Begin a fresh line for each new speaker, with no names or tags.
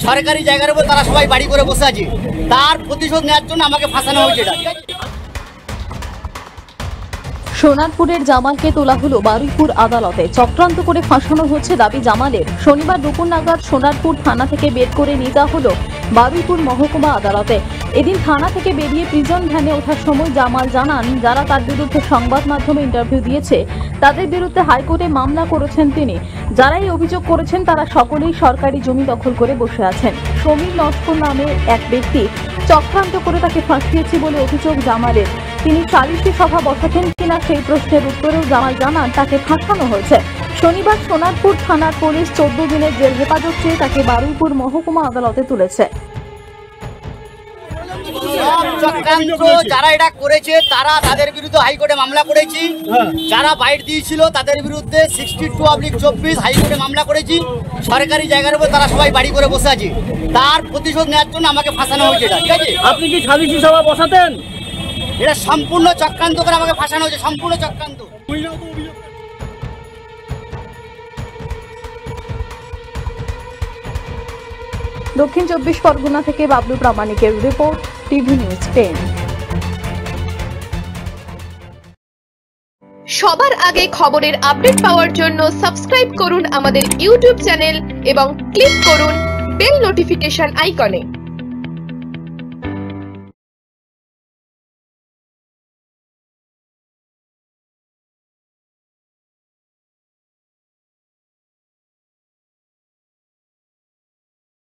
সরকারি জায়গার উপর তারা সবাই বাড়ি করে বসে আছে। তার প্রতিশোধ নেওয়ার জন্য আমাকে ফাঁসানো হয়েছে।
সোনারপুরের জামালকে তোলা হলো বারুইপুর আদালতে। চক্রান্ত করে ফাঁসানো হচ্ছে দাবি জামালের। শনিবার দুপুর নাগাদ সোনারপুর থানা থেকে বের করে নিয়ে যাওয়া হলো বারুইপুর মহকুমা আদালতে। এদিন থানা থেকে বেরিয়ে প্রিজন ভ্যানে ওঠার সময় জামাল জানান, যারা তার বিরুদ্ধে সংবাদ মাধ্যমে ইন্টারভিউ দিয়েছে তাদের বিরুদ্ধে হাইকোর্টে মামলা করেছেন তিনি। যারা এই অভিযোগ করেছেন তারা সকলেই সরকারি জমি দখল করে বসে আছেন। সমীর নস্কর নামে এক ব্যক্তি চক্রান্ত করে তাকে ফাঁসিয়েছে বলে অভিযোগ জামালের। তিনি সালিশি সভা বসাতেন কিনা সেই প্রশ্নের উত্তরেও জামাল জানান তাকে ফাঁসানো হয়েছে। শনিবার সোনারপুর থানার পুলিশ 14 দিনের জেল হেফাজত চেয়ে তাকে বারুইপুর মহকুমা আদালতে তুলেছে।
চক্রান্ত যারা এটা করেছে তারা তাদের বিরুদ্ধে হাইকোর্টে মামলা করেছি। যারা বাইট দিয়েছিল তাদের বিরুদ্ধে 62/24 হাইকোর্টে মামলা করেছি। সরকারি জায়গার উপর তারা সবাই বাড়ি করে বসে আছে। তার প্রতিশোধ নেওয়ার জন্য আমাকে ফাঁসানো হয়েছে। ঠিক আছে,
আপনি কি সালিশি সভা বসাতেন?
এটা সম্পূর্ণ চক্রান্ত করে আমাকে ফাঁসানো হয়েছে, সম্পূর্ণ চক্রান্ত।
দক্ষিণ 24 পরগনা থেকে বাবলু প্রামাণিকের রিপোর্ট, টিভি নিউজ 10।
সবার আগে খবরের আপডেট পাওয়ার জন্য সাবস্ক্রাইব করুন আমাদের ইউটিউব চ্যানেল এবং ক্লিক করুন বেল নোটিফিকেশন আইকনে।